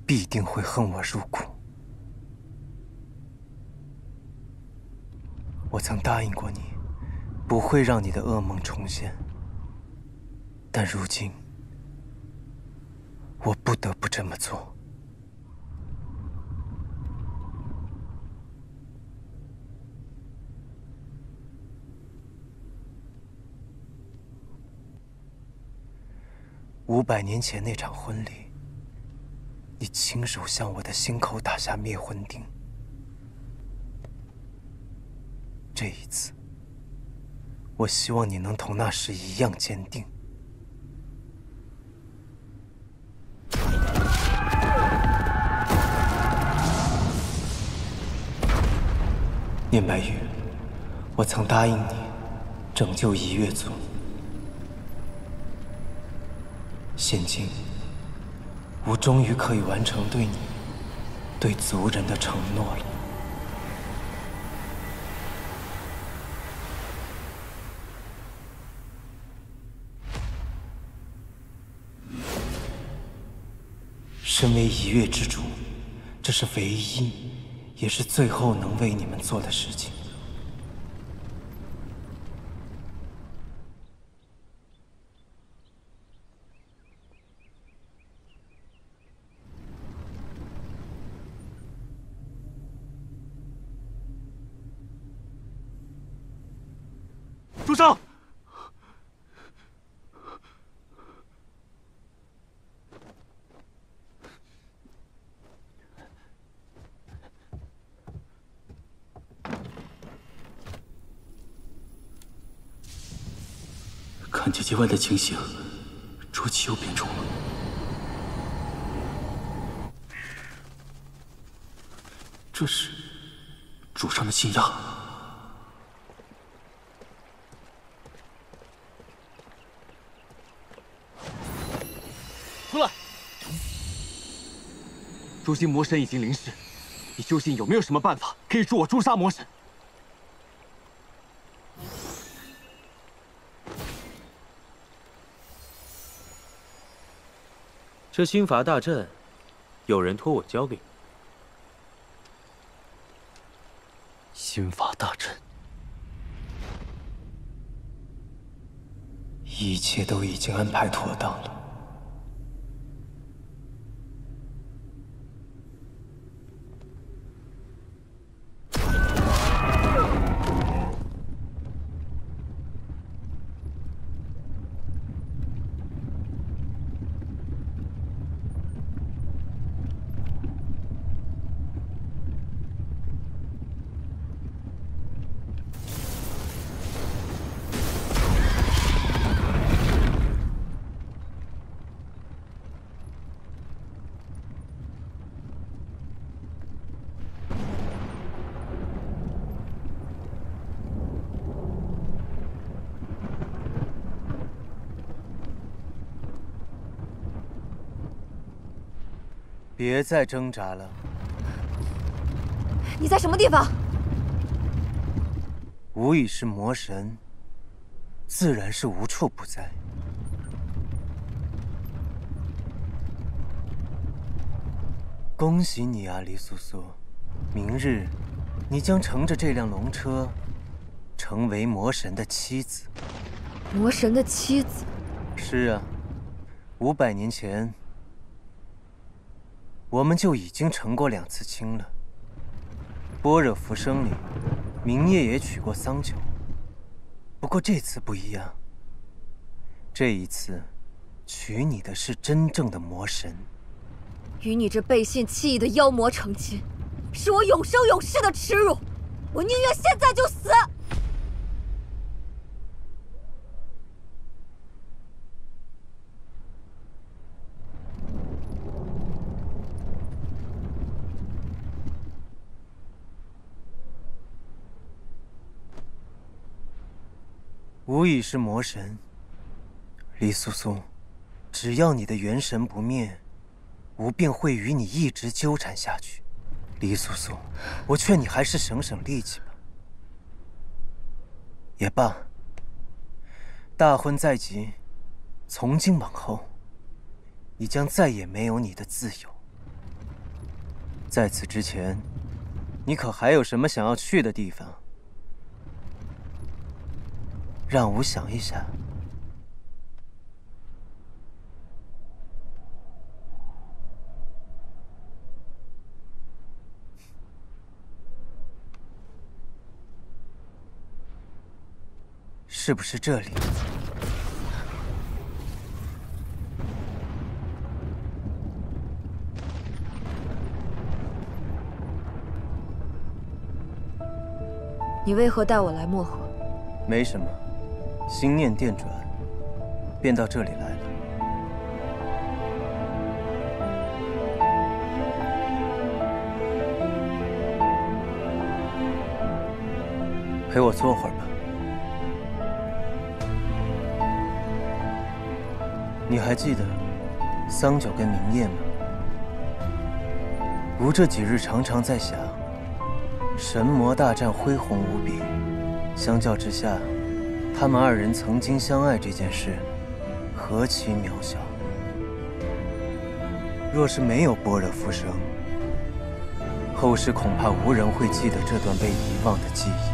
必定会恨我入骨。我曾答应过你，不会让你的噩梦重现，但如今，我不得不这么做。500年前那场婚礼，你亲手向我的心口打下灭魂钉。这一次，我希望你能同那时一样坚定。念白玉，我曾答应你拯救夷月族。现今，我终于可以完成对你、对族人的承诺了。身为夷月之主，这是唯一，也是最后能为你们做的事情。住手！看结界外的情形，浊气又变重了。这是主上的信压。出来！如今魔神已经临世，你究竟有没有什么办法可以助我诛杀魔神？ 这心法大阵，有人托我交给你。心法大阵，一切都已经安排妥当了。别再挣扎了。你在什么地方？吾已是魔神，自然是无处不在。恭喜你啊，黎素素！明日，你将乘着这辆龙车，成为魔神的妻子。魔神的妻子？是啊，500年前。 我们就已经成过2次亲了。般若浮生里，明夜也娶过桑九。不过这次不一样，这一次，娶你的是真正的魔神。与你这背信弃义的妖魔成亲，是我永生永世的耻辱。我宁愿现在就死。 吾已是魔神，黎素素，只要你的元神不灭，吾便会与你一直纠缠下去。黎素素，我劝你还是省省力气吧。也罢，大婚在即，从今往后，你将再也没有你的自由。在此之前，你可还有什么想要去的地方？ 让吾想一想。是不是这里？你为何带我来漠河？没什么。 心念电转，便到这里来了。陪我坐会儿吧。你还记得桑九跟明夜吗？吾这几日常常在想，神魔大战恢宏无比，相较之下。 他们2人曾经相爱这件事，何其渺小！若是没有般若浮生，后世恐怕无人会记得这段被遗忘的记忆。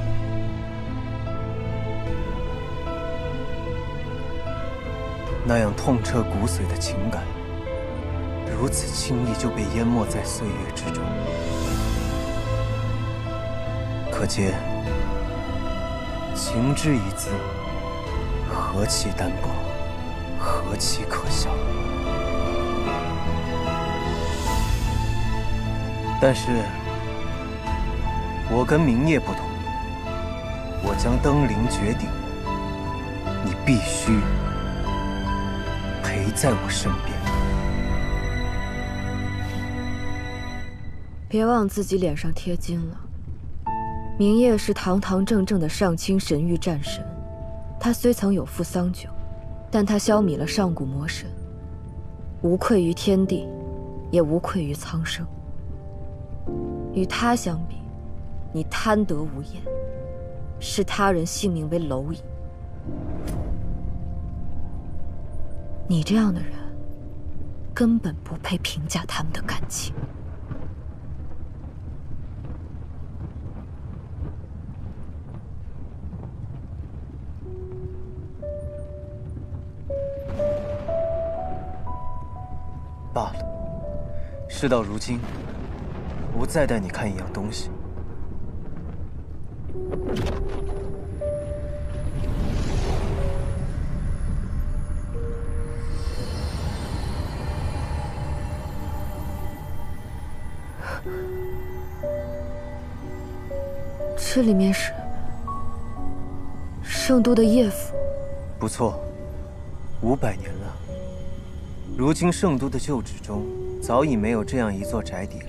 那样痛彻骨髓的情感，如此轻易就被淹没在岁月之中，可见。情之一字，何其单薄，何其可笑。但是，我跟明夜不同，我将登临绝顶，你必须陪在我身边。别忘自己脸上贴金了。明夜是堂堂正正的上清神域战神，他虽曾有负桑酒，但他消弭了上古魔神，无愧于天地，也无愧于苍生。与他相比，你贪得无厌，视他人性命为蝼蚁。你这样的人，根本不配评价他们的感情。罢了，事到如今，我再带你看一样东西。这里面是圣都的夜府。不错，500年了。如今圣都的旧址中，早已没有这样一座宅邸了。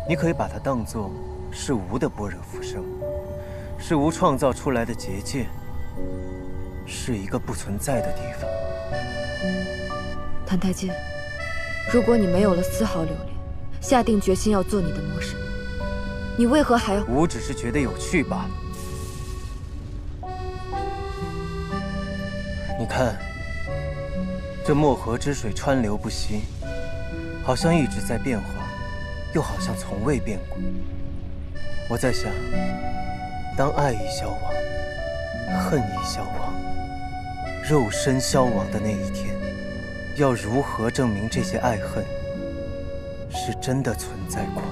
你可以把它当作是无的般若浮生，是无创造出来的结界，是一个不存在的地方。谭太监，如果你没有了丝毫留恋，下定决心要做你的魔神，你为何还要？吾只是觉得有趣罢了。你看，这漠河之水川流不息，好像一直在变化，又好像从未变过。我在想，当爱已消亡，恨已消亡，肉身消亡的那一天，要如何证明这些爱恨是真的存在过？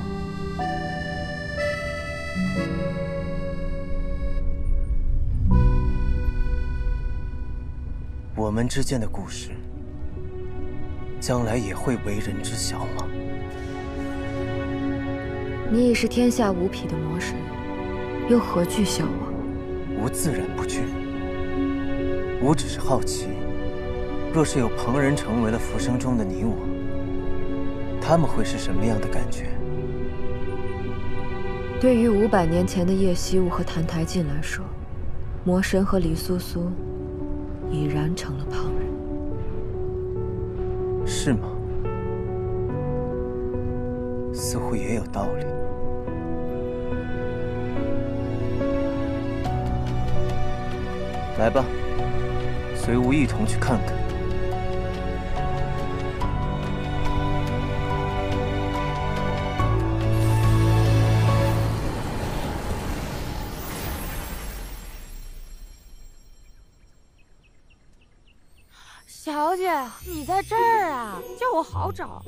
我们之间的故事，将来也会为人知晓吗？你已是天下无匹的魔神，又何惧消亡？吾自然不惧。吾只是好奇，若是有旁人成为了浮生中的你我，他们会是什么样的感觉？对于500年前的叶希雾和谭台烬来说，魔神和黎苏苏已然成了旁人。是吗？似乎也有道理。来吧，随吾一同去看看。小姐，你在这儿啊？叫我好找。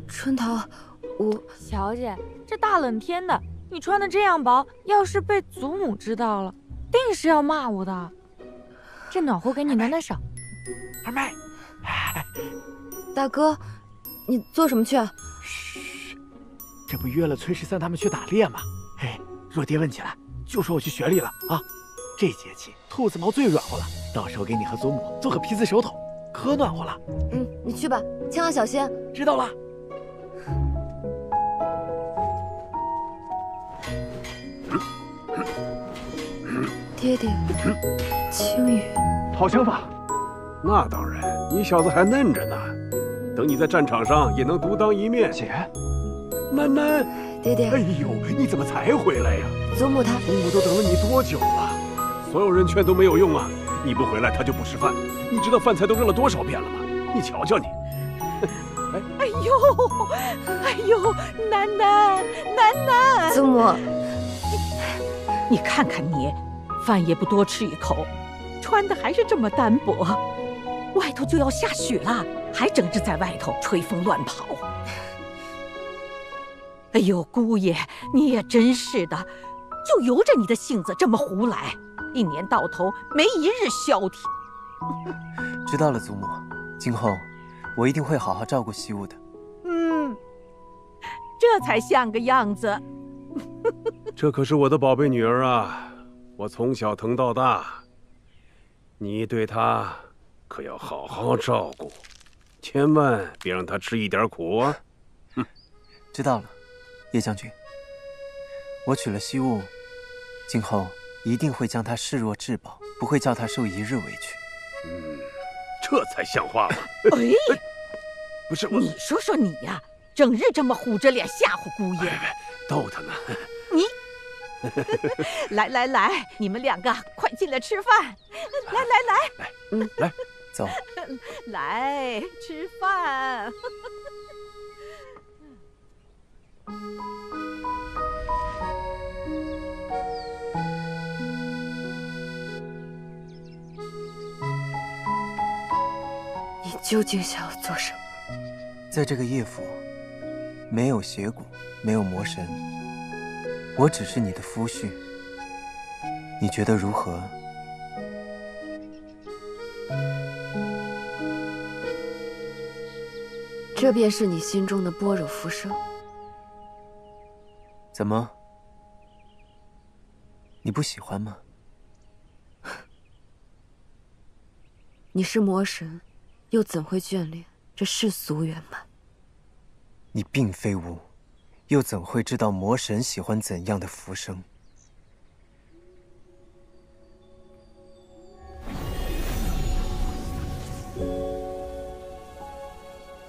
春桃，小姐，这大冷天的，你穿的这样薄，要是被祖母知道了，定是要骂我的。这暖和给你暖暖手。二妹，大哥，你做什么去啊？嘘，这不约了崔13他们去打猎吗？嘿，若爹问起来，就说我去学历了啊。这节气兔子毛最软和了，到时候给你和祖母做个皮子手头，可暖和了。你去吧，千万小心。知道了。爹爹，青羽，好想法。那当然，你小子还嫩着呢，等你在战场上也能独当一面。姐，楠楠，爹爹，哎呦，你怎么才回来呀？祖母她，祖母都等了你多久了？所有人劝都没有用啊！你不回来，他就不吃饭。你知道饭菜都扔了多少遍了吗？你瞧瞧你。哎呦，楠楠，祖母，你看看你，饭也不多吃一口，穿的还是这么单薄。外头就要下雪了，还整日在外头吹风乱跑。哎呦，姑爷，你也真是的，就由着你的性子这么胡来，一年到头没一日消停。知道了，祖母，今后我一定会好好照顾惜物的。这才像个样子。这可是我的宝贝女儿啊，我从小疼到大，你对她可要好好照顾，千万别让她吃一点苦啊。知道了，叶将军。我娶了惜物，今后一定会将她视若至宝，不会叫她受一日委屈。这才像话吧？哎，不是我，你说说你呀，整日这么虎着脸吓唬姑爷，逗她呢。你来来来，你们两个快进来吃饭。来，来，走。来吃饭。你究竟想要做什么？在这个夜府，没有邪蛊，没有魔神，我只是你的夫婿。你觉得如何？这便是你心中的般若浮生。怎么？你不喜欢吗？你是魔神，又怎会眷恋这世俗圆满？你并非巫，又怎会知道魔神喜欢怎样的浮生？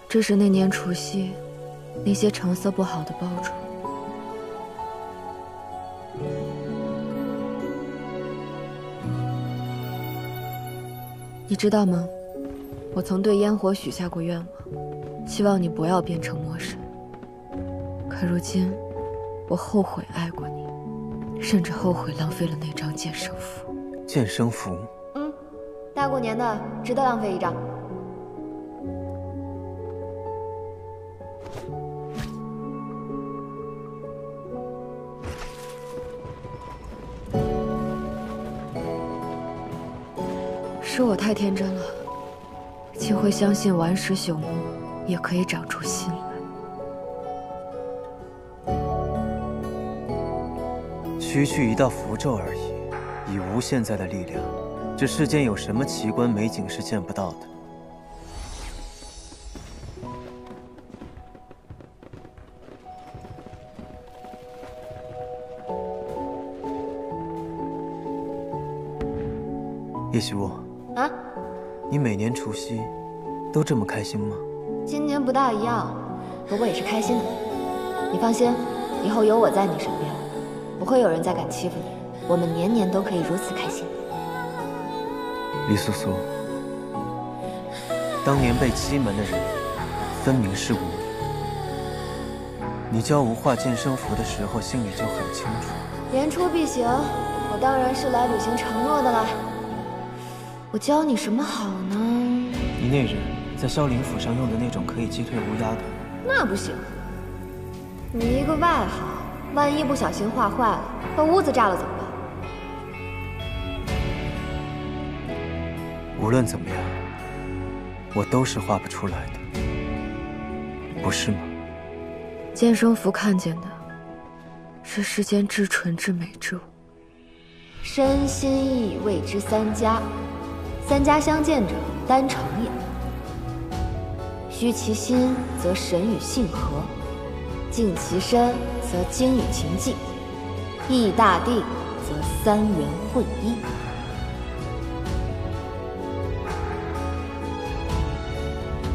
这是那年除夕，那些成色不好的爆竹。你知道吗？我曾对烟火许下过愿望，希望你不要变成魔神。可如今，我后悔爱过你，甚至后悔浪费了那张剑生符。剑生符？大过年的，值得浪费一张。是我太天真了，竟会相信顽石朽木也可以长出心来。区区一道符咒而已，以无现在的力量，这世间有什么奇观美景是见不到的？叶惜物。啊，你每年除夕都这么开心吗？今年不大一样，不过也是开心的。你放心，以后有我在你身边，不会有人再敢欺负你。我们年年都可以如此开心。李素素，当年被欺门的人，分明是吾。你教吾画剑生符的时候，心里就很清楚。言出必行，我当然是来履行承诺的啦。我教你什么好呢？你那日在萧灵府上用的那种可以击退乌鸦的，那不行。你一个外行，万一不小心画坏了，把屋子炸了怎么办？无论怎么样，我都是画不出来的，不是吗？剑生符看见的是世间至纯至美之物。身心意谓之三家，三家相见者，单成也。虚其心，则神与性合；静其身，则精与情济；意大定，则三元混一。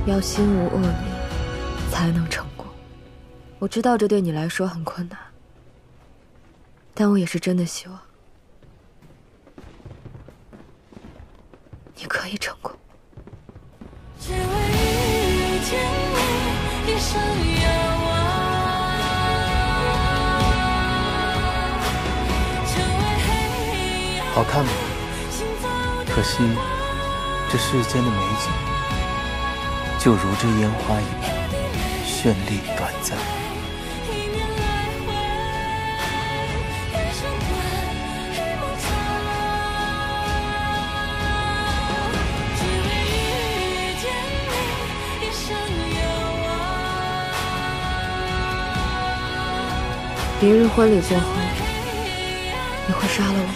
要心无恶念，才能成功。我知道这对你来说很困难，但我也是真的希望你可以成功。只为遇见你，一生遥望。好看吗？可惜，这世间的美景，就如这烟花一般，绚丽短暂。一念来回，人生。别人婚礼过后，你会杀了我吗？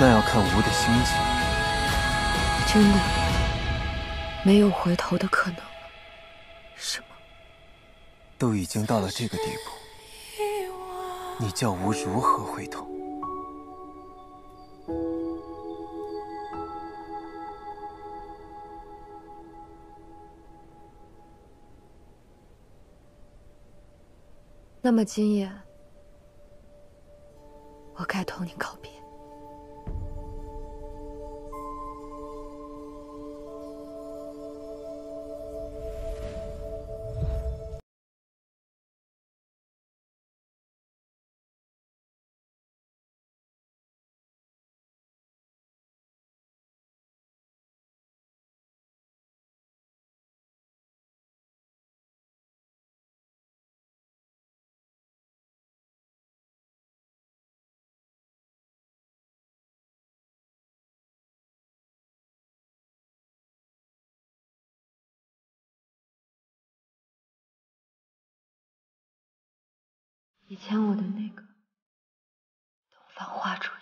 那要看吴的心情。真的没有回头的可能了，是吗？都已经到了这个地步，你叫吴如何回头？那么今夜，我该同你告别。你牵我的那个东方花烛夜。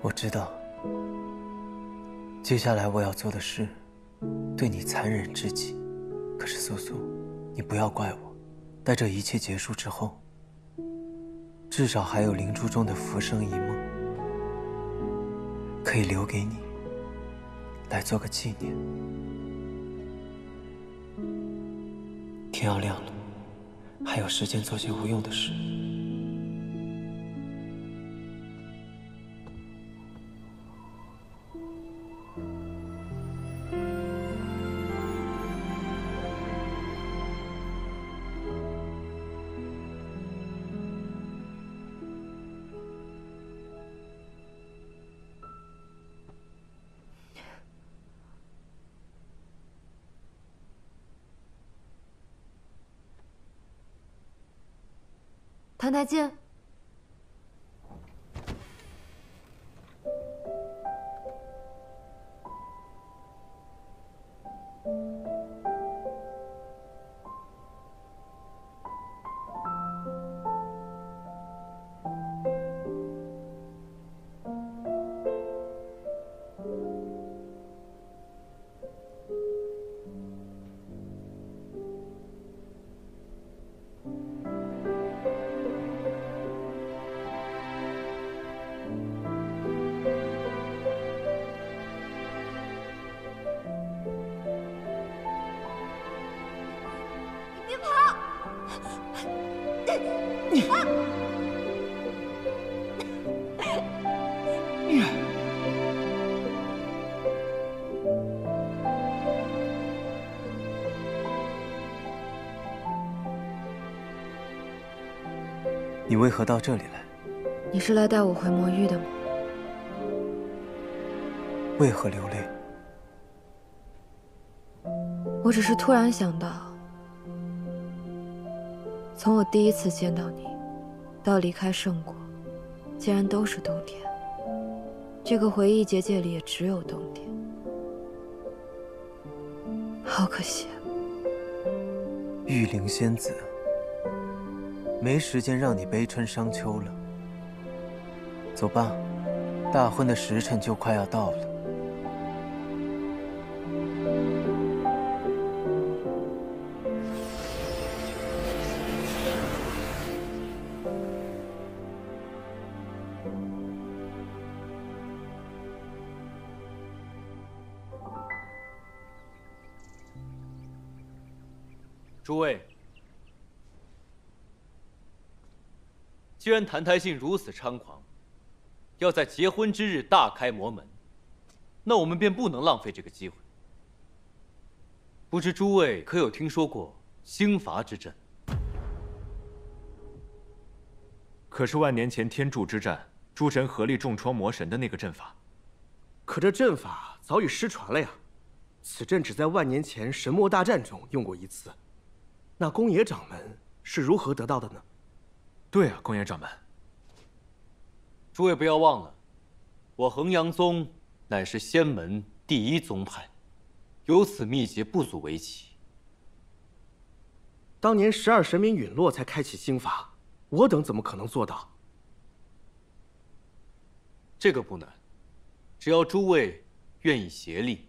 我知道，接下来我要做的事，对你残忍至极。可是苏苏，你不要怪我。待这一切结束之后，至少还有灵珠中的浮生一梦，可以留给你，来做个纪念。天要亮了，还有时间做些无用的事。唐太监，你为何到这里来？你是来带我回魔域的吗？为何流泪？我只是突然想到，从我第一次见到你，到离开圣国，竟然都是冬天。这个回忆结界里也只有冬天，好可惜啊！玉灵仙子，没时间让你悲春伤秋了。走吧，大婚的时辰就快要到了。诸位，既然澹台信如此猖狂，要在结婚之日大开魔门，那我们便不能浪费这个机会。不知诸位可有听说过兴伐之阵？可是万年前天柱之战，诸神合力重创魔神的那个阵法。可这阵法早已失传了呀。此阵只在万年前神魔大战中用过一次。那宫野掌门是如何得到的呢？对啊，宫野掌门。诸位不要忘了，我衡阳宗乃是仙门第一宗派，有此秘诀不足为奇。当年12神明陨落才开启兴法，我等怎么可能做到？这个不难，只要诸位愿意协力，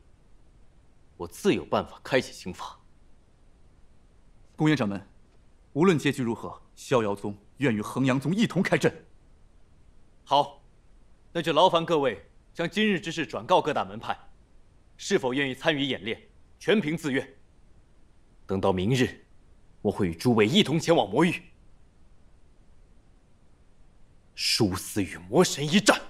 我自有办法开启兴法。宫野掌门，无论结局如何，逍遥宗愿与衡阳宗一同开阵。好，那就劳烦各位将今日之事转告各大门派，是否愿意参与演练，全凭自愿。等到明日，我会与诸位一同前往魔域，殊死与魔神一战。